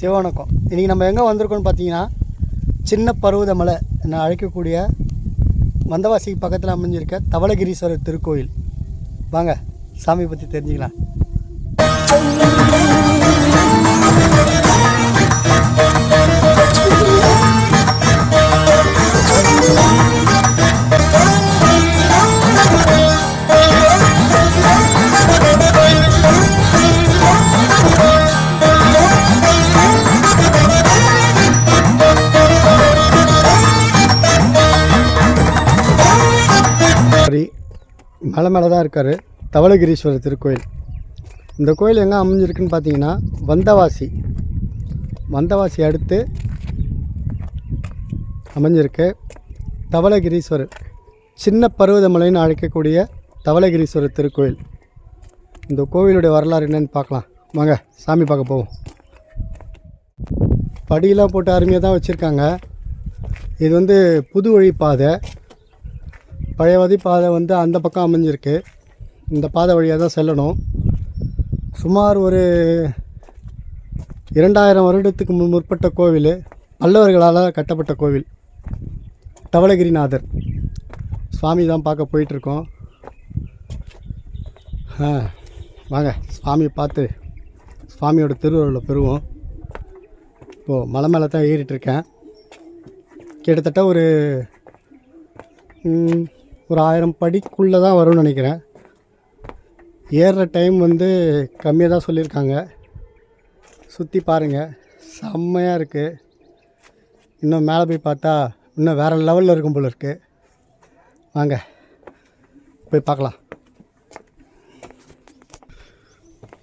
சிவவணக்கம். இன்றைக்கி நம்ம எங்கே வந்திருக்கோம்னு பார்த்தீங்கன்னா, சின்ன பருவதமலை நான் அழைக்கக்கூடிய வந்தவாசிக்கு பக்கத்தில் அமைஞ்சிருக்க தவளகிரீஸ்வரர் திருக்கோயில். வாங்க சாமி பற்றி தெரிஞ்சுக்கலாம். மலை மேலே தான் இருக்கார் தவளகிரீஸ்வரர் திருக்கோயில். இந்த கோயில் எங்கே அமைஞ்சிருக்குன்னு பார்த்தீங்கன்னா, வந்தவாசி அடுத்து அமைஞ்சிருக்கு தவளகிரீஸ்வரர் சின்ன பருவதமலைன்னு அழைக்கக்கூடிய தவளகிரீஸ்வரர் திருக்கோயில். இந்த கோவிலுடைய வரலாறு என்னென்னு பார்க்கலாம் வாங்க. சாமி பார்க்க போவோம். படியெல்லாம் போட்டு அருமையாக தான் வச்சுருக்காங்க. இது புது வழி பாதை. பழையவதி பாதை அந்த பக்கம் அமைஞ்சிருக்கு. இந்த பாதை வழியாக தான் செல்லணும். சுமார் ஒரு 2000 வருடத்துக்கு முற்பட்ட கோவில், பல்லவர்களால் கட்டப்பட்ட கோவில். தவளகிரிநாதர் சுவாமி தான் பார்க்க போயிட்டுருக்கோம். வாங்க சுவாமியை பார்த்து சுவாமியோட திருவருளை பெறுவோம். இப்போது மலை மேலே தான் ஏறிட்டுருக்கேன். கிட்டத்தட்ட ஒரு 1000 படிக்குள்ளே தான் வரும்னு நினைக்கிறேன். ஏறுற டைம் கம்மியாக தான் சொல்லியிருக்காங்க. சுற்றி பாருங்கள், செம்மையாக இருக்குது. இன்னும் மேலே போய் பார்த்தா இன்னும் வேறு லெவலில் இருக்கும் போல் இருக்குது. வாங்க போய் பார்க்கலாம்.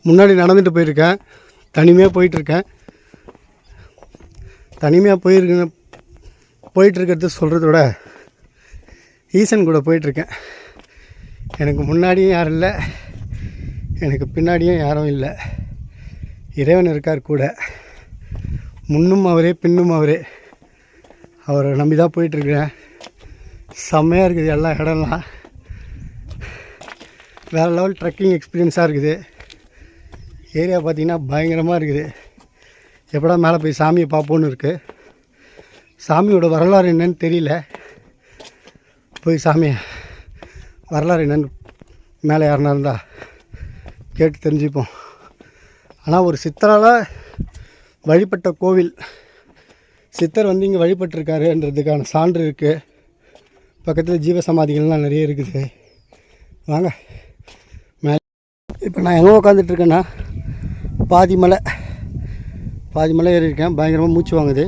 முன்னாடி நடந்துட்டு போயிருக்கேன். தனிமையாக போயிட்டுருக்கேன். தனிமையாக போயிட்டுருக்கிறது சொல்கிறத விட ஈசன் கூட போயிட்டுருக்கேன். எனக்கு முன்னாடியும் யாரும் இல்லை, எனக்கு பின்னாடியும் யாரும் இல்லை. இறைவன் இருக்கார் கூட. முன்னும் அவரே பின்னும் அவரே. அவரை நம்பி தான் போயிட்டுருக்கிறேன். செம்மையாக இருக்குது எல்லா இடம்லாம். வேறு லெவல் ட்ரெக்கிங் எக்ஸ்பீரியன்ஸாக இருக்குது. ஏரியா பார்த்திங்கன்னா பயங்கரமாக இருக்குது. எப்படா மேலே போய் சாமியை பார்ப்போன்னு இருக்குது. சாமியோட வரலாறு என்னன்னு தெரியல. போய் சாமியை வரலாறு என்னென்னு மேலே யாருனா இருந்தால் கேட்டு தெரிஞ்சுப்போம். ஆனால் ஒரு சித்தரால் வழிபட்ட கோவில். சித்தர் இங்கே வழிபட்டிருக்காருன்றதுக்கான சான்று இருக்குது. பக்கத்தில் ஜீவசமாதிகள்லாம் நிறைய இருக்குது. வாங்க மேலே. இப்போ நான் எங்கே உட்காந்துட்ருக்கேன்னா, பாதி மலை ஏறி இருக்கேன். பயங்கரமாக மூச்சு வாங்குது.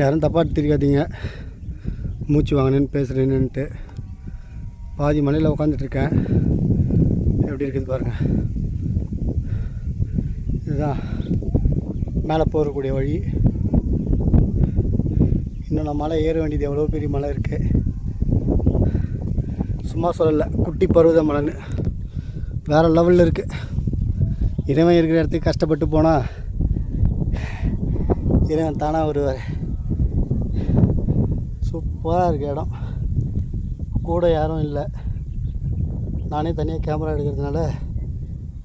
யாரும் தப்பாக தெரியாதீங்க, மூச்சு வாங்கினேன்னு பேசுகிறேன்னுட்டு. பாதி மலையில் உட்காந்துட்ருக்கேன். எப்படி இருக்குது பாருங்கள். இதுதான் மேலே போகக்கூடிய வழி. இன்னும் நான் மலை ஏற வேண்டியது எவ்வளோ பெரிய மலை இருக்குது. சும்மா சொல்லலை, குட்டி பருவத மலைன்னு வேறு லெவலில் இருக்குது. இறைவன் இருக்கிற இடத்துக்கு கஷ்டப்பட்டு போனால் இறைவன் தானாக வருவார். சூப்பராக இருக்க இடம். கூட யாரும் இல்லை. நானே தனியாக கேமரா எடுக்கிறதுனால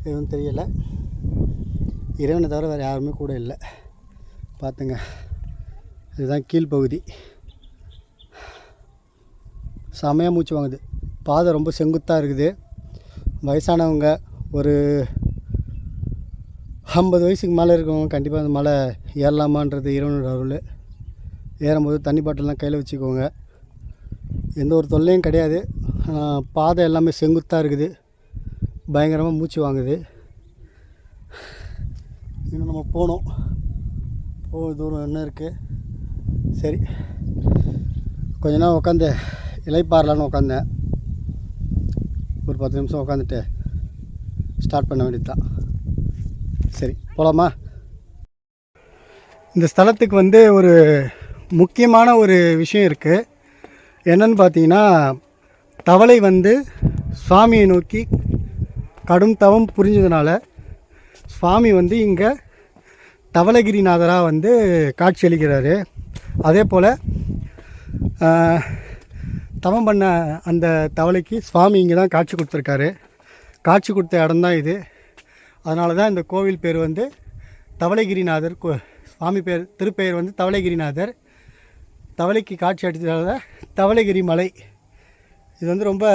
எதுவும் தெரியலை. இறைவனை தவிர வேறு யாருமே கூட இல்லை. பார்த்துங்க, இதுதான் கீழ்ப்பகுதி. செமையாக மூச்சு வாங்குது. பாதை ரொம்ப செங்குத்தாக இருக்குது. வயசானவங்க ஒரு 50 வயசுக்கு மேலே இருக்கவங்க கண்டிப்பாக அந்த மலை ஏறலாமான்றது இறைவனோட அருள். ஏறும்போது தண்ணி பாட்டிலாம் கையில் வச்சுக்கோங்க. எந்த ஒரு தொல்லையும் கிடையாது. பாதை எல்லாமே செங்குத்தாக இருக்குது. பயங்கரமாக மூச்சு வாங்குது. இன்னும் நம்ம போகணும். தூரம் என்ன இருக்குது. சரி, கொஞ்ச நேரம் உட்காந்து இலைப்பாறலான்னு உட்காந்தேன். ஒரு 10 நிமிஷம் உட்காந்துட்டு ஸ்டார்ட் பண்ண வேண்டியது தான். சரி, போகலாமா? இந்த ஸ்தலத்துக்கு ஒரு முக்கியமான ஒரு விஷயம் இருக்குது. என்னன்னு பார்த்தீங்கன்னா, தவளை சுவாமியை நோக்கி கடும் தவம் புரிஞ்சதுனால சுவாமி இங்கே தவளகிரிநாதராக காட்சி அளிக்கிறாரு. அதே போல் தவம் பண்ண அந்த தவளைக்கு சுவாமி இங்கே தான் காட்சி கொடுத்துருக்காரு. காட்சி கொடுத்த இடம்தான் இது. அதனால தான் இந்த கோவில் பேர் தவளைகிரிநாதர் சுவாமி பேர் திருப்பெயர் வந்து தவளைகிரிநாதர். தவளைக்கு காட்சி அளித்ததால தவளைகிரி மலை. இது வந்து ரொம்ப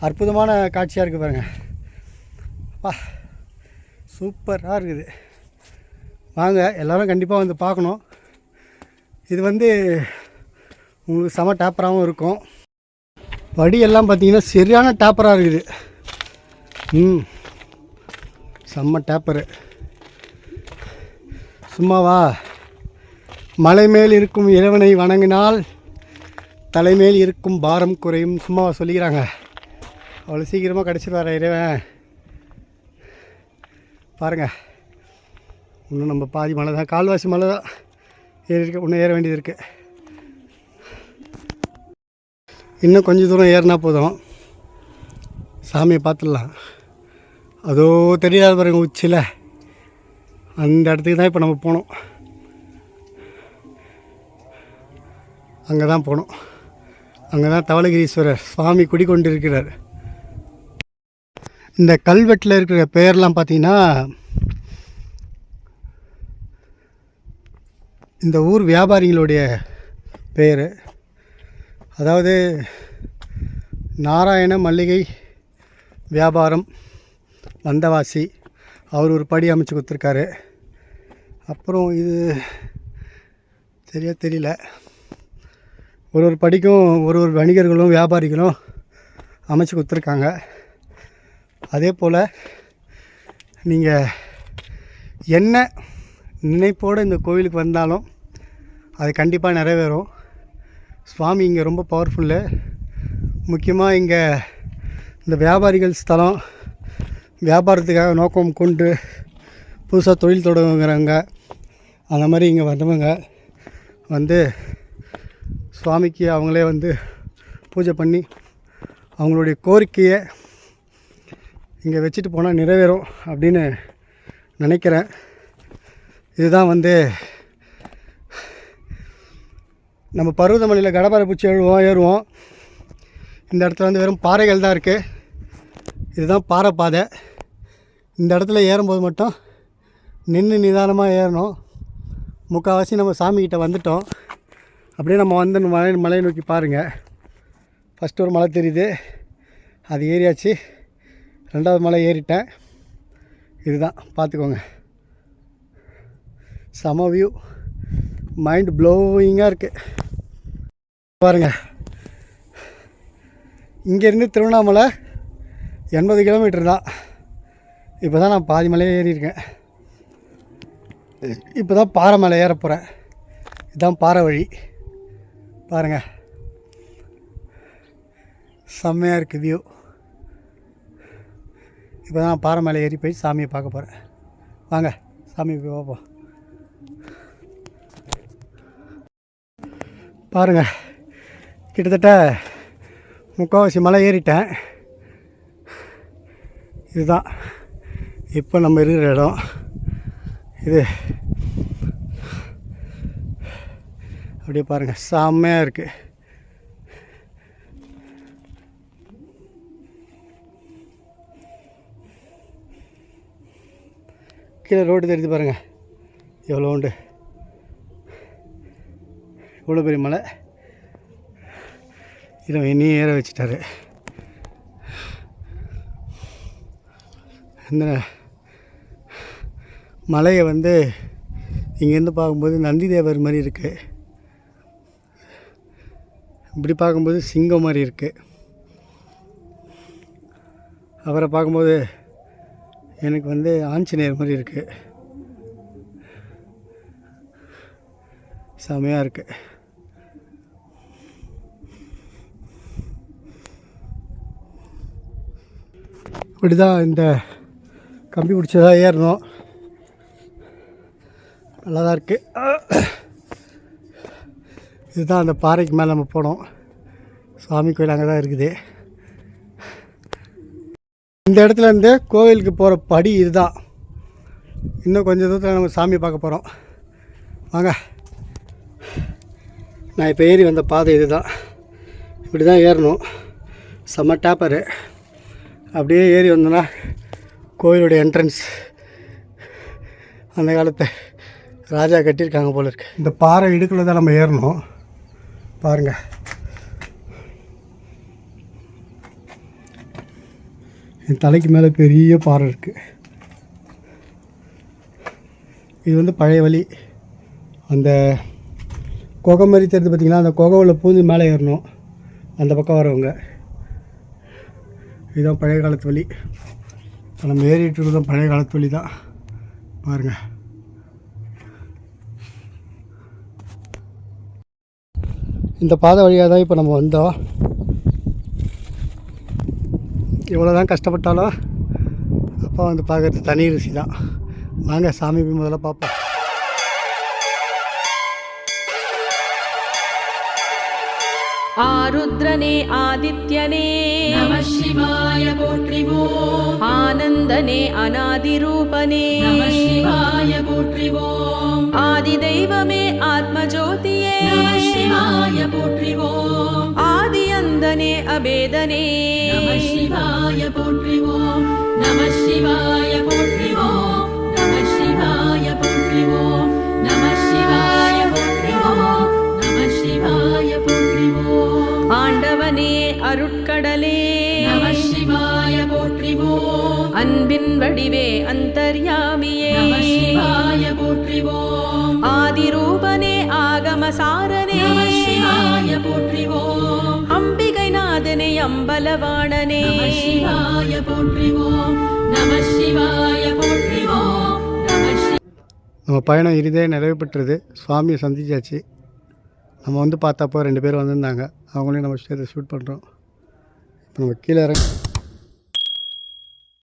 அற்புதமான காட்சியாக இருக்குது பாருங்கள். அப்பா சூப்பராக இருக்குது. வாங்க எல்லோரும் கண்டிப்பாக வந்து பார்க்கணும். இது வந்து உங்களுக்கு செம டேப்பராகவும் இருக்கும். படியெல்லாம் பார்த்திங்கன்னா சரியான டேப்பராக இருக்குது. செம்ம டேப்பரு. சும்மாவா? மலை மேல் இருக்கும் இறைவனை வணங்கினால் தலைமேல் இருக்கும் பாரம் குறையும். சும்மாவா சொல்லிக்கிறாங்க? அவ்வளோ சீக்கிரமாக கிடச்சிருவார இறைவன். பாருங்கள், இன்னும் நம்ம பாதி மலை தான், கால்வாசி மலை தான் ஏறி இருக்கு. இன்னும் ஏற வேண்டியது இருக்குது. இன்னும் கொஞ்சம் தூரம் ஏறினா போதும், சாமியை பார்த்துடலாம். அதோ தெரியாத பாருங்க உச்சியில், அந்த இடத்துக்கு தான் இப்போ நம்ம போகணும். அங்கே தான் போகணும். அங்கே தான் தவளகிரீஸ்வரர் சுவாமி குடிக்கொண்டு இருக்கிறார். இந்த கல்வெட்டில் இருக்கிற பெயர்லாம் பார்த்திங்கன்னா இந்த ஊர் வியாபாரிகளுடைய பெயர். அதாவது நாராயண மல்லிகை வியாபாரம் வந்தவாசி, அவர் ஒரு படி அமைச்சு கொடுத்துருக்காரு. அப்புறம் இது சரியாக தெரியல, ஒரு படிக்கும் ஒரு வணிகர்களும் வியாபாரிகளும் அமைச்சு கொடுத்துருக்காங்க. அதே போல் நீங்கள் என்ன நினைப்போடு இந்த கோவிலுக்கு வந்தாலும் அது கண்டிப்பாக நிறைவேறும். சுவாமி இங்கே ரொம்ப பவர்ஃபுல்லு. முக்கியமாக இங்கே இந்த வியாபாரிகள் ஸ்தலம், வியாபாரத்துக்காக நோக்கம் கொண்டு புதுசாக தொழில் தொடங்குறவங்க, அந்த மாதிரி இங்கே வந்தவங்க வந்து சுவாமிக்கு அவங்களே வந்து பூஜை பண்ணி அவங்களுடைய கோரிக்கையை இங்கே வச்சுட்டு போனால் நிறைவேறும் அப்படின்னு நினைக்கிறேன். இதுதான் வந்து நம்ம பருவதமலையில் கடப்பாறை பூச்சி ஏறுவோம். இந்த இடத்துல வந்து வெறும் பாறைகள் தான் இருக்குது. இதுதான் பாறை பாதை. இந்த இடத்துல ஏறும்போது மட்டும் நின்று நிதானமாக ஏறணும். முக்கால்வாசி நம்ம சாமிக்கிட்ட வந்துட்டோம். அப்படியே நம்ம வந்து மலையை நோக்கி பாருங்கள். ஃபஸ்ட்டு ஒரு மலை தெரியுது, அது ஏறியாச்சு. ரெண்டாவது மலை ஏறிட்டேன். இதுதான் பார்த்துக்கோங்க, செம வியூ, மைண்ட் ப்ளோவிங்காக இருக்குது பாருங்கள். இங்கேருந்து திருவண்ணாமலை 80 கிலோமீட்டர் தான். இப்போ தான் நான் பாதி மலையே ஏறியிருக்கேன். இப்போ தான் பாறை மலை ஏற போகிறேன். இதுதான் பாறை வழி பாருங்கள், செம்மையாக இருக்குது வியூ. இப்போ தான் பாறை மலை ஏறி போய் சாமியை பார்க்க போகிறேன். வாங்க சாமியை போய் பார்ப்போம். பாருங்கள், கிட்டத்தட்ட முக்கால்வாசி மலை ஏறிட்டேன். இதுதான் இப்போ நம்ம இருக்கிற இடம். இது அப்படியே பாருங்கள், செம்மையாக இருக்குது. கீழே ரோடு தெரியுது பாருங்கள், எவ்வளோ உண்டு, இவ்வளோ பெரிய மலை. இதை என்னையும் ஏற வச்சுட்டாரு. இந்த மலையை வந்து இங்கேருந்து பார்க்கும்போது நந்தி தேவர் மாதிரி இருக்குது, இப்படி பார்க்கும்போது சிங்கம் மாதிரி இருக்குது. அவரை பார்க்கும்போது எனக்கு வந்து ஆஞ்சநேயர் மாதிரி இருக்குது. செமையாக இருக்குது. இப்படி தான் இந்த கம்பி பிடிச்சதாக ஏறணும். நல்லா தான் இருக்குது. இதுதான் அந்த பாறைக்கு மேலே நம்ம போனோம். சுவாமி கோயில் அங்கே தான் இருக்குது. இந்த இடத்துல இருந்து கோவிலுக்கு போகிற படி இதுதான். இன்னும் கொஞ்சம் தூரத்தில் நம்ம சாமியை பார்க்க போகிறோம். வாங்க, நான் இப்போ ஏறி வந்த பாதை இது தான். இப்படி தான் ஏறணும். செம்ம டேப்பரு. அப்படியே ஏறி வந்தோன்னா கோயிலுடைய என்ட்ரன்ஸ். அந்த காலத்தை ராஜா கட்டியிருக்காங்க போல இருக்கு. இந்த பாறை இடுக்கில் தான் நம்ம ஏறணும். பாருங்கள், என் தலைக்கு மேலே பெரிய பாறை இருக்குது. இது வந்து பழைய வழி. அந்த குகை மாதிரி தெரிஞ்சு பார்த்திங்கன்னா, அந்த குகைவில் பூந்து மேலே ஏறணும் அந்த பக்கம் வரவங்க. இதுதான் பழைய காலத்து வழி. இப்போ நம்ம ஏறிட்டு இருக்கிறதும் பழைய காலத்து வழி தான். பாருங்கள், இந்த பாதை வழியாக தான் இப்போ நம்ம வந்தோம். எவ்வளோ தான் கஷ்டப்பட்டாலும் அப்பா வந்து பார்க்குறது தனி ருசி தான். வாங்க சாமி போய் முதல்ல பார்ப்போம். ஆருத்ரனே ஆதித்யனே நம சிவாய போற்றிவோம். ஆனந்தனே அநாதிரூபனே நம சிவாய போற்றிவோம். ஆதி தெய்வமே ஆத்மஜோதியே நம சிவாய போற்றிவோம். ஆதி அந்தனே அபேதனே நம சிவாய போற்றிவோம். நம சிவாய போற்றிவோம். நம சிவாய போற்றிவோம். நம சிவாய போற்றிவோம். நம சிவாய போற்றிவோம். ஆண்டவனே அருட்கடலே நம சிவாய போற்றிவோம். அன்பின் வடிவே அந்தர்யாமியே நம சிவாய போற்றிவோம். ஆதிரூபனே ஆகமசாரனே நம சிவாய போற்றிவோம். அம்பிகை நாதனே அம்பலவாணனே நம சிவாய போற்றிவோம். நம சிவாய போற்றிவோம். நம்ம பயணம் இறுதியாக நிறைவு பெற்றது. சுவாமியை சந்திச்சாச்சு. நம்ம வந்து பார்த்தப்போ 2 பேர் வந்திருந்தாங்க. அவங்களையும் நம்ம ஷூட் பண்ணுறோம். இப்போ நம்ம கீழே இறங்க